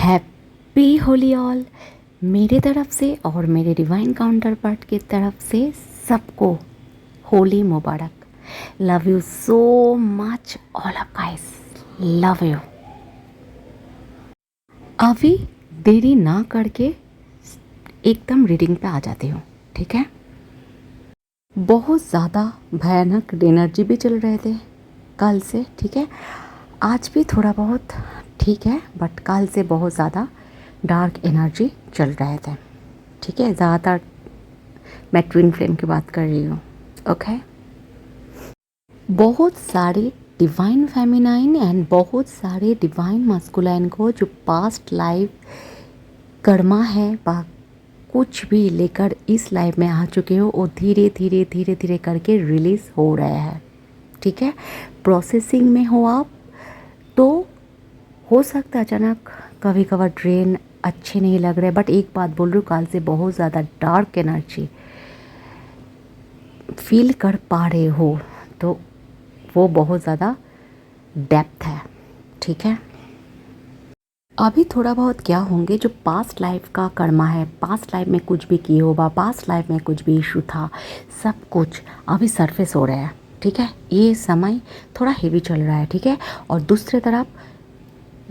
Happy Holi all. मेरे तरफ से और मेरे डिवाइन काउंटर पार्ट की तरफ से सबको होली मुबारक। Love you so much all of guys, love you. अभी देरी ना करके एकदम रीडिंग पे आ जाती हूँ, ठीक है। बहुत ज़्यादा भयानक एनर्जी भी चल रहे थे कल से, ठीक है। आज भी थोड़ा बहुत ठीक है, बट कल से बहुत ज़्यादा डार्क एनर्जी चल रहे थे, ठीक है। ज़्यादातर मैं ट्विन फ्लेम की बात कर रही हूँ, ओके। बहुत सारे डिवाइन फेमिनाइन एंड बहुत सारे डिवाइन मस्कुलाइन को जो पास्ट लाइफ कर्मा है बा कुछ भी लेकर इस लाइफ में आ चुके हो, वो धीरे धीरे धीरे धीरे करके रिलीज़ हो रहे हैं, ठीक है। प्रोसेसिंग में हो आप तो हो सकता है अचानक कभी कभार ड्रेन अच्छे नहीं लग रहे, बट एक बात बोल रही हूँ, कल से बहुत ज़्यादा डार्क एनर्जी फील कर पा रहे हो तो वो बहुत ज़्यादा डेप्थ है, ठीक है। अभी थोड़ा बहुत क्या होंगे जो पास्ट लाइफ का कर्मा है, पास्ट लाइफ में कुछ भी किए होगा, पास्ट लाइफ में कुछ भी इशू था, सब कुछ अभी सरफेस हो रहा है, ठीक है। ये समय थोड़ा हेवी चल रहा है, ठीक है। और दूसरी तरफ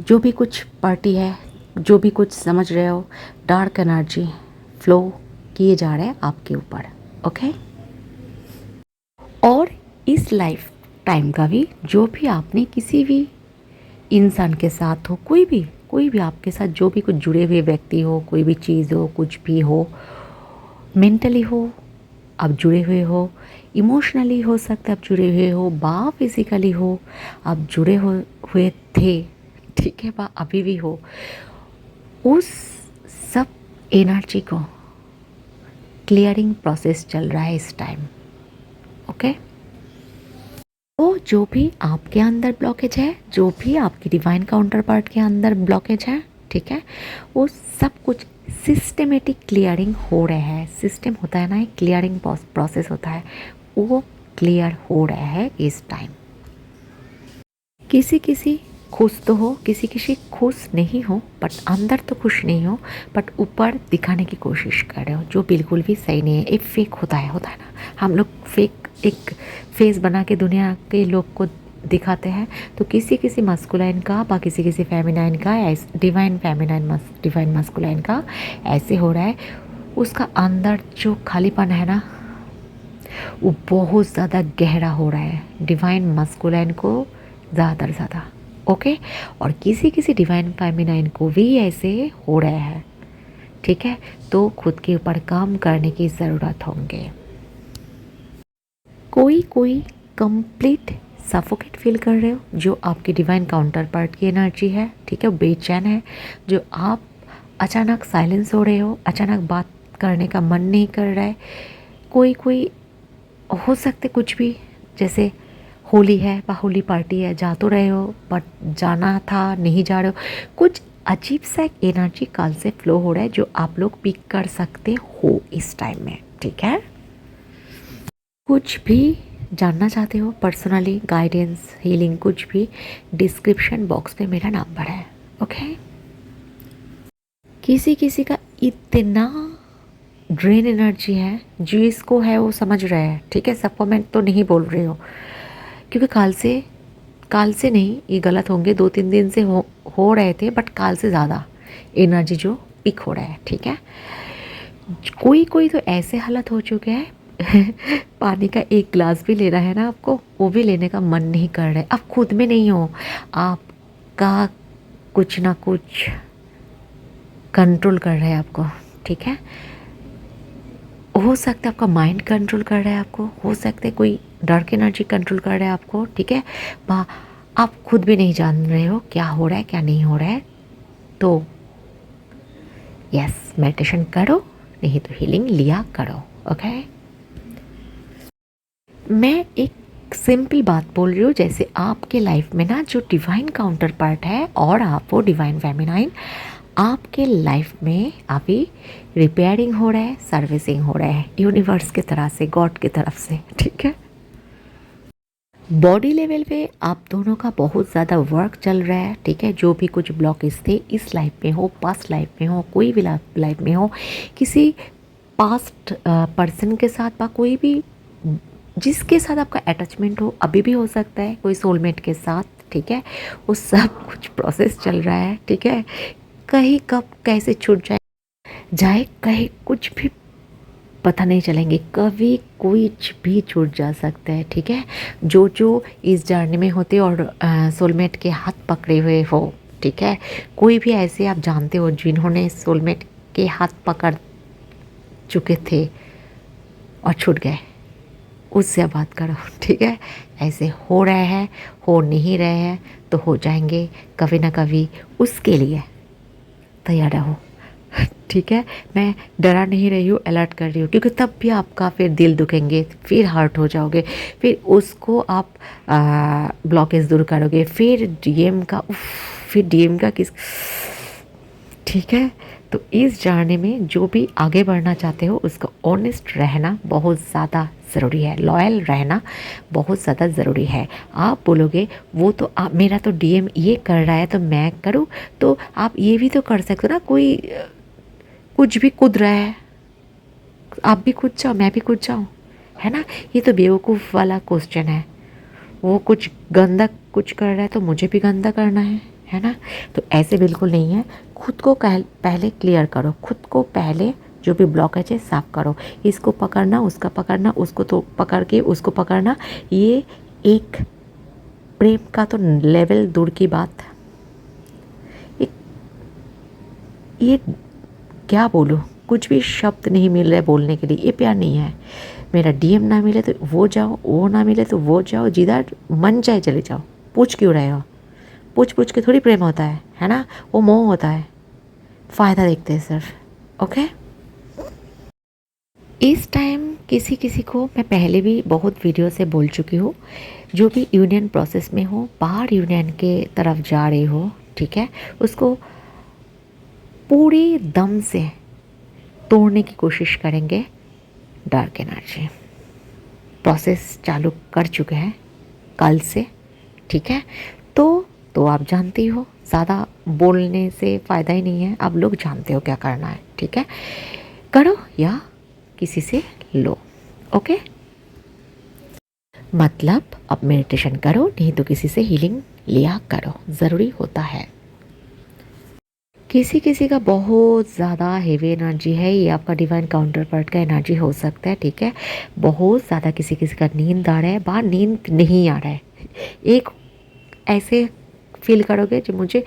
जो भी कुछ पार्टी है, जो भी कुछ समझ रहे हो, डार्क एनर्जी फ्लो किए जा रहे हैं आपके ऊपर, ओके। और इस लाइफ टाइम का भी जो भी आपने किसी भी इंसान के साथ हो, कोई भी आपके साथ जो भी कुछ जुड़े हुए व्यक्ति हो, कोई भी चीज़ हो, कुछ भी हो, मेंटली हो आप जुड़े हुए हो, इमोशनली हो सकता है आप जुड़े हुए हो, बा फिजिकली हो आप जुड़े हुए थे, ठीक है, बा अभी भी हो, उस सब एनर्जी को क्लियरिंग प्रोसेस चल रहा है इस टाइम, ओके। तो जो भी आपके अंदर ब्लॉकेज है, जो भी आपकी डिवाइन काउंटर पार्ट के अंदर ब्लॉकेज है, ठीक है, वो सब कुछ सिस्टमेटिक क्लियरिंग हो रहा है। सिस्टम होता है ना, एक क्लियरिंग प्रोसेस होता है, वो क्लियर हो रहा है इस टाइम। किसी किसी खुश तो हो, किसी किसी खुश नहीं हो, बट अंदर तो खुश नहीं हो, बट ऊपर दिखाने की कोशिश कर रहे हो, जो बिल्कुल भी सही नहीं है। एक फेक होता है ना, हम लोग फेक एक फेस बना के दुनिया के लोग को दिखाते हैं। तो किसी किसी मस्कुलाइन का बा किसी किसी फेमिनाइन का, डिवाइन फेमिनाइन डिवाइन मस्कुलाइन का ऐसे हो रहा है। उसका अंदर जो खालीपन है ना, वो बहुत ज़्यादा गहरा हो रहा है डिवाइन मस्कुलाइन को ज़्यादा ज़्यादा, ओके। और किसी किसी डिवाइन फेमिनाइन को भी ऐसे हो रहा है, ठीक है। तो खुद के ऊपर काम करने की ज़रूरत होंगे। कोई कंप्लीट सफोकेट फील कर रहे हो, जो आपकी डिवाइन काउंटर पार्ट की एनर्जी है, ठीक है, बेचैन है, जो आप अचानक साइलेंस हो रहे हो, अचानक बात करने का मन नहीं कर रहा है। कोई हो सकते कुछ भी, जैसे होली है व होली पार्टी है, जा तो रहे हो बट जाना था नहीं जा रहे हो। कुछ अजीब सा एनर्जी कल से फ्लो हो रहा है जो आप लोग पिक कर सकते हो इस टाइम में, ठीक है। कुछ भी जानना चाहते हो, पर्सनली गाइडेंस, हीलिंग, कुछ भी, डिस्क्रिप्शन बॉक्स में मेरा नंबर है, ओके। किसी किसी का इतना ड्रेन एनर्जी है, जो इसको है वो समझ रहे हैं, ठीक है। सबको मैं तो नहीं बोल रही हूँ, क्योंकि काल से नहीं, ये गलत होंगे, 2-3 दिन से हो रहे थे, बट काल से ज़्यादा एनर्जी जो पिक हो रहा है, ठीक है। कोई तो ऐसे हालत हो चुके हैं पानी का एक गिलास भी लेना है ना आपको, वो भी लेने का मन नहीं कर रहा है। आप खुद में नहीं हो, आपका कुछ ना कुछ कंट्रोल कर रहा है आपको, ठीक है। हो सकता है आपका माइंड कंट्रोल कर रहा है आपको, हो सकता है कोई डार्क एनर्जी कंट्रोल कर रहा है आपको, ठीक है। आप खुद भी नहीं जान रहे हो क्या हो रहा है क्या नहीं हो रहा है। तो यस, मेडिटेशन करो, नहीं तो हीलिंग लिया करो, ओके। मैं एक सिंपल बात बोल रही हूँ, जैसे आपके लाइफ में ना जो डिवाइन काउंटर पार्ट है और आप वो डिवाइन फेमिनाइन, आपके लाइफ में अभी रिपेयरिंग हो रहा है, सर्विसिंग हो रहा है यूनिवर्स की तरह से, गॉड की तरफ से, ठीक है। बॉडी लेवल पे आप दोनों का बहुत ज़्यादा वर्क चल रहा है, ठीक है। जो भी कुछ ब्लॉकेज थे इस लाइफ में हो, पास्ट लाइफ में हो, कोई भी लाइफ में हो, किसी पास्ट पर्सन के साथ या कोई भी जिसके साथ आपका अटैचमेंट हो, अभी भी हो सकता है कोई सोलमेट के साथ, ठीक है। वो सब कुछ प्रोसेस चल रहा है, ठीक है। कहीं कब कैसे छूट जाए जाए कहीं कुछ भी पता नहीं चलेंगे, कभी कुछ भी छूट जा सकता है, ठीक है। जो जो इस जर्नी में होते और सोलमेट के हाथ पकड़े हुए हो, ठीक है। कोई भी ऐसे आप जानते हो जिन्होंने सोलमेट के हाथ पकड़ चुके थे और छूट गए, उससे बात करो, ठीक है। ऐसे हो रहे हैं, हो नहीं रहे हैं तो हो जाएंगे कभी ना कभी, उसके लिए तैयार रहो, ठीक है। मैं डरा नहीं रही हूँ, अलर्ट कर रही हूँ, क्योंकि तब भी आपका फिर दिल दुखेंगे, फिर हर्ट हो जाओगे, फिर उसको आप ब्लॉकेज दूर करोगे, फिर डीएम का फिर डीएम का किस, ठीक है। तो इस जर्नी में जो भी आगे बढ़ना चाहते हो उसको ऑनेस्ट रहना बहुत ज़्यादा ज़रूरी है, लॉयल रहना बहुत ज़्यादा ज़रूरी है। आप बोलोगे वो तो आप, मेरा तो डीएम ये कर रहा है तो मैं करूँ, तो आप ये भी तो कर सकते हो ना, कोई कुछ भी कूद रहा है, आप भी कूद जाओ, मैं भी कूद जाऊँ, है ना। ये तो बेवकूफ़ वाला क्वेश्चन है। वो कुछ गंदा कुछ कर रहा है तो मुझे भी गंदा करना है ना। तो ऐसे बिल्कुल नहीं है। खुद को पहले क्लियर करो, खुद को पहले जो भी ब्लॉकेज है साफ करो। इसको पकड़ना, उसका पकड़ना, उसको तो पकड़ के उसको पकड़ना, ये एक प्रेम का तो लेवल दूर की बात। ये क्या बोलूँ, कुछ भी शब्द नहीं मिल रहे बोलने के लिए, ये प्यार नहीं है। मेरा डीएम ना मिले तो वो जाओ, वो ना मिले तो वो जाओ, जिधर मन चाहे चले जाओ। पूछ क्यों रहे हो? पूछ के थोड़ी प्रेम होता है ना। वो मोह होता है, फ़ायदा देखते हैं सिर्फ, ओके। इस टाइम किसी किसी को, मैं पहले भी बहुत वीडियो से बोल चुकी हूँ, जो भी यूनियन प्रोसेस में हो, बाहर यूनियन के तरफ जा रहे हो, ठीक है, उसको पूरे दम से तोड़ने की कोशिश करेंगे। डार्क एनर्जी प्रोसेस चालू कर चुके हैं कल से, ठीक है। तो आप जानती हो, ज़्यादा बोलने से फ़ायदा ही नहीं है, आप लोग जानते हो क्या करना है, ठीक है। करो या किसी से लो, ओके। मतलब अब मेडिटेशन करो, नहीं तो किसी से हीलिंग लिया करो, ज़रूरी होता है। किसी किसी का बहुत ज़्यादा हेवी एनर्जी है, ये आपका डिवाइन काउंटर पार्ट का एनर्जी हो सकता है, ठीक है। बहुत ज़्यादा किसी किसी का नींद आ रहा है, बाहर नींद नहीं आ रहा है। एक ऐसे फील करोगे जो मुझे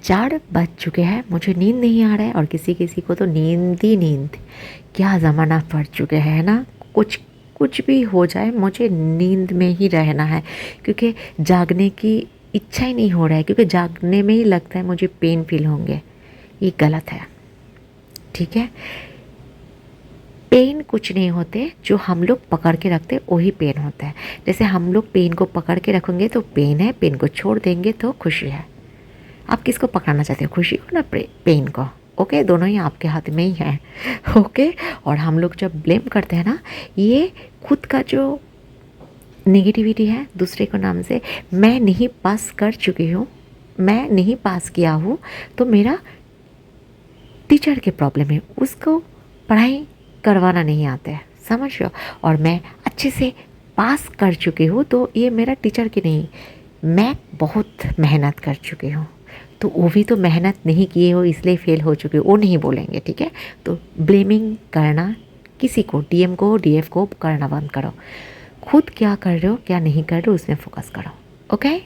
4 बज चुके हैं, मुझे नींद नहीं आ रहा है, और किसी किसी को तो नींद ही नींद, क्या ज़माना पड़ चुके हैं ना। कुछ कुछ भी हो जाए मुझे नींद में ही रहना है, क्योंकि जागने की इच्छा ही नहीं हो रहा है, क्योंकि जागने में ही लगता है मुझे पेन फील होंगे। ये गलत है, ठीक है। पेन कुछ नहीं होते, जो हम लोग पकड़ के रखते वही पेन होता है। जैसे हम लोग पेन को पकड़ के रखेंगे तो पेन है, पेन को छोड़ देंगे तो खुशी है। आप किसको पकड़ना चाहते हो, खुशी को ना पेन को, ओके। दोनों ही आपके हाथ में ही है, ओके। और हम लोग जब ब्लेम करते हैं ना, ये खुद का जो नेगेटिविटी है दूसरे को नाम से, मैं नहीं पास कर चुकी हूँ, मैं नहीं पास किया हूँ, तो मेरा टीचर के प्रॉब्लम है, उसको पढ़ाई करवाना नहीं आता है, समझ रहे हो। और मैं अच्छे से पास कर चुकी हूँ, तो ये मेरा टीचर की नहीं, मैं बहुत मेहनत कर चुकी हूँ। तो वो भी तो मेहनत नहीं किए हो इसलिए फेल हो चुके हो, वो नहीं बोलेंगे, ठीक है। तो ब्लेमिंग करना किसी को, डीएम को, डीएफ को करना बंद करो। खुद क्या कर रहे हो, क्या नहीं कर रहे हो, उसमें फोकस करो, ओके।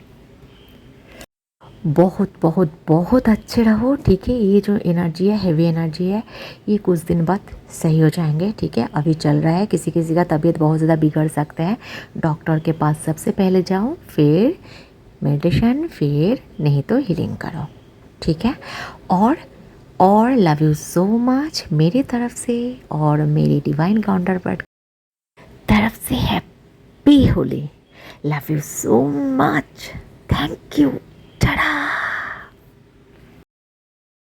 बहुत बहुत बहुत अच्छे रहो, ठीक है। ये जो एनर्जी है, हैवी एनर्जी है, ये कुछ दिन बाद सही हो जाएंगे, ठीक है। अभी चल रहा है, किसी किसी का तबीयत बहुत ज़्यादा बिगड़ सकता है, डॉक्टर के पास सबसे पहले जाओ, फिर मेडिटेशन, फिर नहीं तो हीलिंग करो, ठीक है। और लव यू सो मच मेरी तरफ से, और मेरी डिवाइन काउंटर पार्ट तरफ से happy Holi. Love you so much, thank you, Tata.